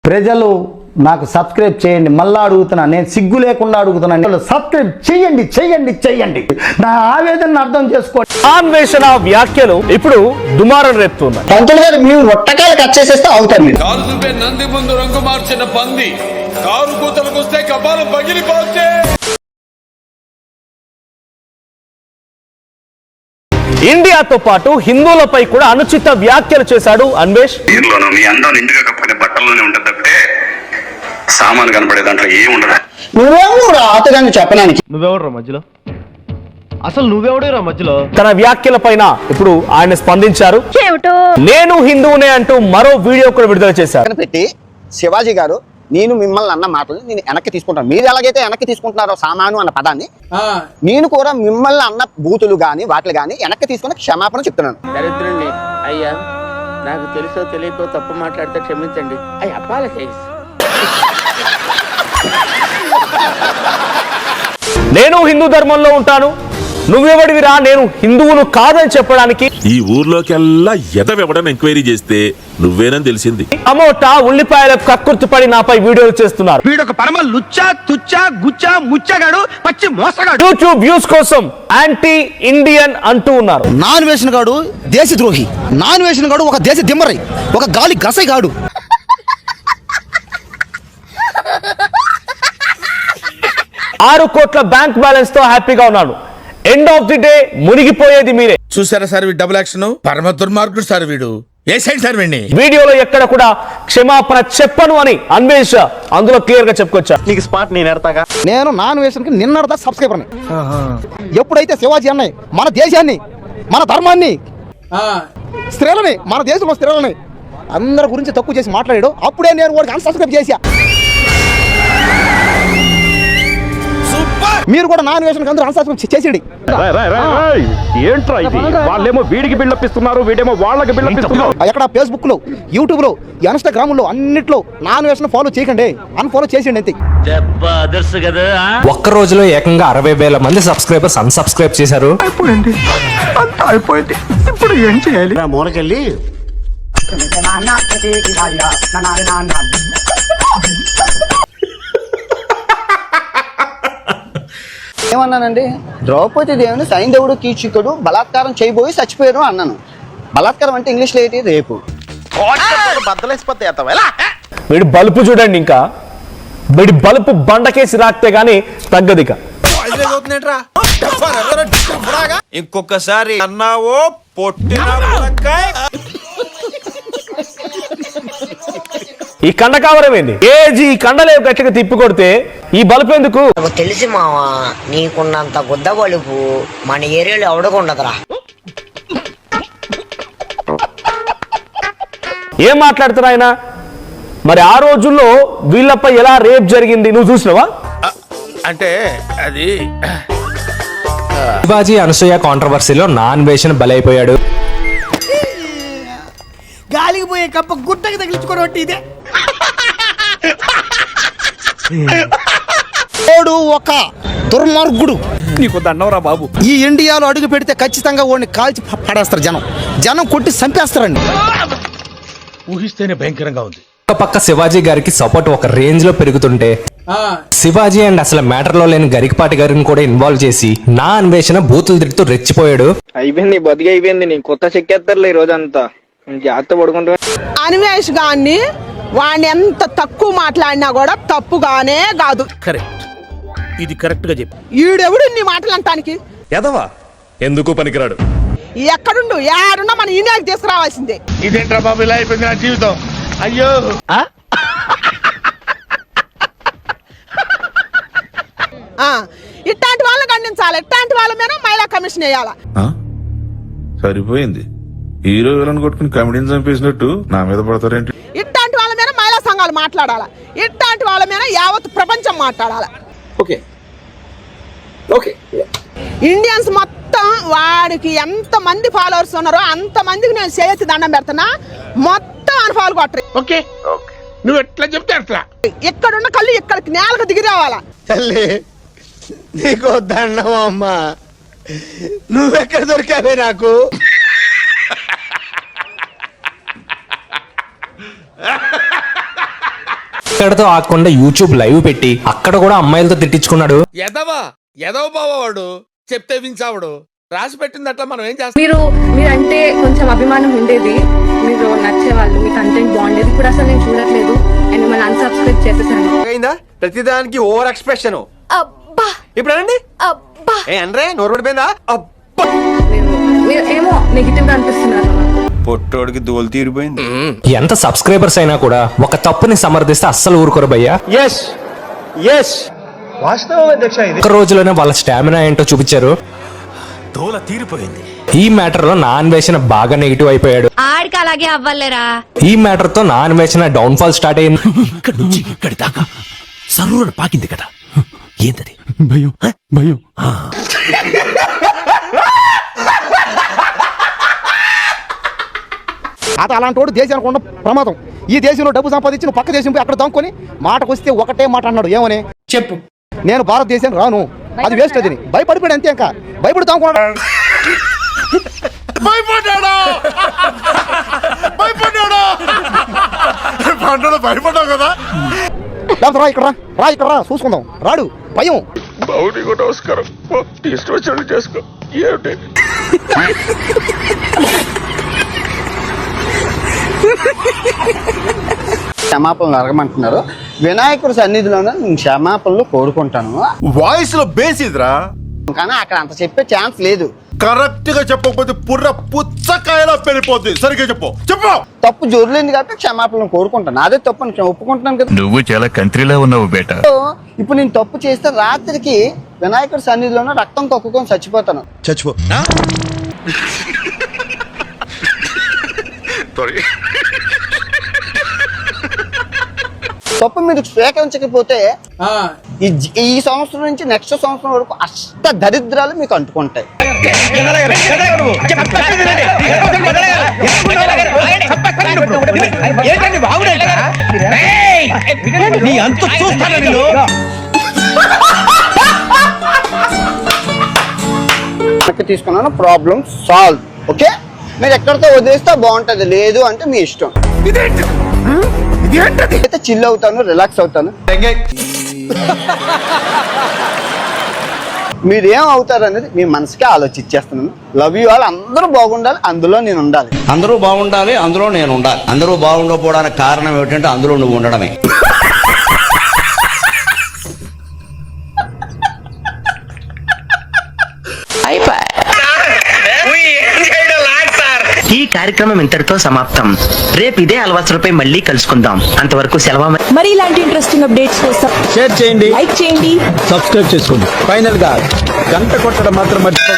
ప్రజలు నాకు సబ్స్క్రైబ్ చేయండి. మళ్ళా అడుగుతున్నా, నేను సిగ్గు లేకుండా అడుగుతున్నాను, సబ్స్క్రైబ్ చేయండి చేయండి చేయండి. నా ఆవేదనను అర్థం చేసుకోండి. అన్వేషణ వ్యాఖ్యలు ఇప్పుడు దుమారం రేపుతున్నాయి. పంతులు గారు మేము ఒట్టకాయలు కట్ చేసేస్తే అవుతారు. మీరు కారు చూపే నంది ముందు రంగు మార్చిన పంది, కారు కూతలకు వస్తే కపాలం పగిలిపోతే. ఇండియాతో పాటు హిందువులపై కూడా అనుచిత వ్యాఖ్యలు చేశాడు అన్వేష్. మీ అందం నిండుగా కప్పుకునే బట్టల్లోనే ఉంటుంది తప్పితే సామాన్ కనపడే దాంట్లో ఏం ఉండదు. నువ్వేమో ఆతగాన్ని చెప్పడానికి. నువ్వెవడురా మధ్యలో? అసలు నువ్వెవడురా మధ్యలో? తన వ్యాఖ్యల పైన ఇప్పుడు ఆయన స్పందించారు. నేను హిందువునే అంటూ మరో వీడియో కూడా విడుదల చేశారు. పెట్టి శివాజీ గారు, నేను మిమ్మల్ని అన్న మాటలు నేను వెనక్కి తీసుకుంటాను. మీరు ఎలాగైతే వెనక్కి తీసుకుంటున్నారో సామాను అన్న పదాన్ని, నేను కూడా మిమ్మల్ని అన్న బూతులు గాని వాటిలు గాని వెనక్కి తీసుకుని క్షమాపణ చెప్తున్నాను. దరిద్రుణ్ణి అయ్యా, నాకు తెలుసో తెలియకో తప్పు మాట్లాడితే క్షమించండి. I apologise. నేను హిందూ ధర్మంలో ఉంటాను, నువ్వెవడివిరా నేను హిందువును కాదని చెప్పడానికి. ఈ ఊర్లోకెల్లా ఎదవెవడని ఎంక్వైరీ చేస్తే నువ్వేనని తెలిసింది. టమోటా ఉల్లిపాయలకు కక్కుర్తిపడి నాపై వీడియోలు చేస్తున్నారు. వీడొక పరమ లుచ్చా తుచ్చా గుచ్చా ముచ్చగాడు, పచ్చి మోసగాడు. యూట్యూబ్ వ్యూస్ కోసం యాంటీ ఇండియన్ అంటూ ఉన్నారు. నాన్ వేషన్ గాడు దేశద్రోహి, నాన్ వేషన్ గాడు ఒక దేశ దిమ్మరై, ఒక గాలి గసై గాడు. 6 కోట్ల బ్యాంక్ బ్యాలెన్స్ తో హ్యాపీగా ఉన్నాడు. ఎండ్ ఆఫ్ ది డే మునిగిపోయేది మీరే. చూసారా సార్ వీడు డబుల్ యాక్షన్, పరమ దుర్మార్గుడు సార్ వీడు. ఏ సైడ్ సార్ వీడిని? వీడియోలో ఎక్కడ కూడా క్షమాపణ చెప్పను అని అన్వేష్ అందులో క్లియర్ గా చెప్పుకొచ్చా. నీకు స్పాట్ నేను ఎడతాగా. నేను నాన్ వేషన్ కి నిన్నడదా సబ్స్క్రైబర్ ని. ఎప్పుడైతే శివాజీ అన్నయ్య మన దేశాన్ని, మన ధర్మాన్ని, స్త్రీలని, మన దేశంలో స్త్రీలని అందరి గురించి తక్కువ చేసి మాట్లాడాడు, అప్పుడే నేను వాడికి అన్సబ్స్క్రైబ్ చేశా. మీరు కూడా నాన్ వేషన్ అందరూ అన్సబ్స్క్రైబ్ చేసేది. ఏంట్రా ఇది? వాళ్ళేమో వీడికి బిల్డప్ ఇస్తున్నారు, వీడేమో వాళ్ళకి బిల్డప్ ఇస్తున్నారు. ఎక్కడ ఫేస్బుక్ లో, యూట్యూబ్ లో, ఇన్స్టాగ్రామ్ లో అన్నిట్లో నాన్ వేషన్ ఫాలో చేయకండి, అన్ఫాలో చేసేయండి అంతే. ఒక్క రోజులో ఏకంగా 60,000 మంది సబ్స్క్రైబర్స్ అన్సబ్స్క్రైబ్ చేశారు. అయిపోయింది, ఇప్పుడు ఏం చేయాలి? మూలకెళ్ళి ఏమన్నానండి? ద్రౌపది దేవుని సైంధవుడు కీచకుడు బలాత్కారం చేయబోయి చచ్చిపోయారు అన్నాను. బలాత్కారం అంటే ఇంగ్లీష్ లో ఏంటి? రేపు. వీడి బలుపు చూడండి, ఇంకా వీడి బలుపు బండకేసి రాస్తే గానీ తగ్గదిక. ఇంకొకసారి అన్నావో పొట్టిన ఈ కండ కావరమేంది? ఏజీ కండలే గట్టిగా తిప్పి కొడితే ఈ బలుపు ఎందుకు? తెలిసి మావా, నీకున్నంత గుద్ద బలుపు మన ఏరియాలో ఎవడకుండదురా. ఏం మాట్లాడుతున్నా ఆయన? మరి ఆ రోజుల్లో వీళ్ళపై ఎలా రేప్ జరిగింది నువ్వు చూసినవా? అంటే అది శివాజీ అనసూయ కాంట్రవర్సీలో నాన్ వేషన్ బలైపోయాడు. గాలికి పోయే కప్ప గుట్టకి తగిలించుకోవడం ఇదే. ఒక దుర్మార్గుడు, నీకు దండవరా బాబు. ఈ ఇండియాలో అడుగు పెడితే ఖచ్చితంగా వాడిని కాల్చి పడేస్తారు. జనం కొట్టి చంపేస్తారండి. ఊహిస్తేనే భయంకరంగా ఉంది. ఒక పక్క శివాజీ గారికి సపోర్ట్ ఒక రేంజ్ లో పెరుగుతుంటే, శివాజీ అండ్ అసలు మ్యాటర్ లో లేని గరికపాటి గారిని కూడా ఇన్వాల్వ్ చేసి నా అన్వేషణ బూతులు తిడుతూ రెచ్చిపోయాడు. అయిపోయింది, బతికి అయిపోయింది. నీ కొత్త చెక్కేస్తారులే ఈ రోజంతా. జాగ్రత్త పడుకుంటా. అన్వేష్ గాన్ని వాడిని ఎంత తక్కువ మాట్లాడినా కూడా తప్పుగానే కాదు. కరెక్ట్, ఇది కరెక్ట్ గా చెప్పు. ఈడెవడు నీ మాటలు అంటానికి? ఎదవా ఎందుకు పనికిరాడు. ఎక్కడుండు ఏడున్నా మన ఇండియాకి తీసుకురావాల్సిందే. ఇదేంట్రా బాబు ఇలా అయిపోయింది నా జీవితం. అయ్యో, ఇట్లాంటి వాళ్ళని ఖండించాలి. ఇట్లాంటి వాళ్ళ మీద మహిళా కమిషన్ వేయాలా? సరిపోయింది. హీరో విలన్ కొట్టుకుని కమెడీని చంపేసినట్టు నా మీద పడతారేంటి? ఇట్లాంటి వాళ్ళ మీద మహిళా సంఘాలు మాట్లాడాలా? ఇట్లాంటి వాళ్ళ మీద యావత్ ప్రపంచం మాట్లాడాలా? Okay okay. ఇండియన్స్ మొత్తం వాడికి ఎంత మంది ఫాలోవర్స్ ఉన్నారో అంత మందికి నేను చేతి దండం పెడుతున్నా. మొత్తం అన్ఫాలో కొట్టరు. ఓకే, నువ్వు ఎట్లా చెప్తే అట్లా. ఇక్కడున్న కళ్ళు ఇక్కడికి నేలకు దిగి రావాలా? తల్లి నీకు దండం అమ్మా. నువ్వెక్కడ దొరికావే నాకు? ఇక్కడతో ఆకుండా యూట్యూబ్ లైవ్ పెట్టి అక్కడ కూడా అమ్మాయిలతో తిట్టించుకున్నాడు. ఎదవ బావాడు చెప్తే వించావుడు రాసి పెట్టింది అట్లా మనం ఏం చేస్తాం. మీరంటే కొంచెం అభిమానం ఉండేది, మీరు నచ్చేవాళ్ళు, మీ కంటెంట్ బాగుండేది. ఇప్పుడు అసలు నేను చూడట్లేదు అండ్ మిమ్మల్ని అన్సబ్స్క్రైబ్ చేసేసాను. అయిందా ప్రతిదానికి ఓవర్ ఎక్స్ప్రెషన్. ఇప్పుడు అనండి అంటే నోరు పడిపోయిందా? మీరు ఏమో నెగిటివ్ గా అనిపిస్తున్నారు. పొట్టోడికి దోలు తీరిపోయింది. ఎంత సబ్స్క్రైబర్స్ అయినా కూడా ఒక తప్పుని సమర్థిస్తే అస్సలు ఊరుకోరు భయ్యా. ఒక రోజులోనే వాళ్ళ స్టామినా ఏంటో చూపించారు. తోల తీరిపోయింది. ఈ మ్యాటర్ లో నా అన్వేషణ బాగా నెగిటివ్ అయిపోయాడు. ఆడికి అలాగే అవ్వలేరా. ఈ మ్యాటర్ తో నా అన్వేషణ డౌన్ ఫాల్ స్టార్ట్ అయింది. ఇక్కడి నుంచి ఇక్కడి దాకా సర్రున పాకింది కదా, ఏంటది? భయం భయం. అత అలాంటి వాడు దేశానికి ఉన్న ప్రమాదం. ఈ దేశంలో డబ్బు సంపాదించి నువ్వు పక్క దేశం పోయి అక్కడ దాముకొని మాటకు వస్తే ఒకటే మాట అన్నాడు. ఏమని చెప్పు? నేను భారతదేశానికి రాను, అది వేస్ట్. అది భయపడిపోయాడు అంతే. ఇంకా భయపడి దాముకున్నాడు. భయపడ్డావు కదా. లేకపోతే రా ఇక్కడ రా ఇక్కడ రా చూసుకుందాం. రాడు భయం. నమస్కారం, ఇష్టం వచ్చినట్టు చేసుకో. ఏమిటి క్షమాపణలు అడగమంటున్నారు. వినాయకుడి సన్నిధిలోనే నేను క్షమాపణలు కోరుకుంటాను. వాయిస్ లో బేస్ ఇదిరా, కానీ అక్కడ అంత చెప్పే ఛాన్స్ లేదు. కరెక్ట్ గా చెప్పకపోతే పుర్ర పుచ్చకాయలా పెరిగిపోద్ది. సరిగ్గా చెప్పు చెప్పు. తప్పు జోరులేంది కాబట్టి క్షమాపణలు కోరుకుంటాను. అదే తప్పు అని నేను ఒప్పుకుంటున్నాను కదా. నువ్వు చాలా కంట్రీలో ఉన్నావు బేటా. ఇప్పుడు నేను తప్పు చేస్తే రాత్రికి వినాయకుడి సన్నిధిలోనే రక్తం కక్కుకొని చచ్చిపోతాను. చచ్చిపో. తప్పు మీరు స్వీకరించకపోతే ఈ సంవత్సరం నుంచి నెక్స్ట్ సంవత్సరం వరకు అష్ట దరిద్రాలు మీకు అంటుకుంటాయి. తీసుకున్నాను, ప్రాబ్లం సాల్వ్. ఓకే, మీరు ఎక్కడితో వదిలేస్తే బాగుంటది, లేదు అంటే మీ ఇష్టం. అయితే చిల్ అవుతాను, రిలాక్స్ అవుతాను. మీరేం అవుతారు అనేది మీ మనసుకే ఆలోచించేస్తున్నాను. Love you all. అందరూ బాగుండాలి, అందులో నేను ఉండాలి. అందరూ బాగుండాలి, అందులో నేను ఉండాలి. అందరూ బాగుండకపోవడానికి కారణం ఏమిటంటే అందులో నువ్వు ఉండడమే. ఈ కార్యక్రమం ఇంతటితో సమాప్తం. రేపు ఇదే అలవాట్లపై మళ్ళీ కలుసుకుందాం. అంతవరకు సెలవు. మరి ఇలాంటి ఇంట్రెస్టింగ్ అప్డేట్స్ కోసం షేర్ చేయండి, లైక్ చేయండి, సబ్స్క్రైబ్ చేసుకోండి. ఫైనల్ గా గంట కొట్టడం మాత్రం మర్చిపోకండి.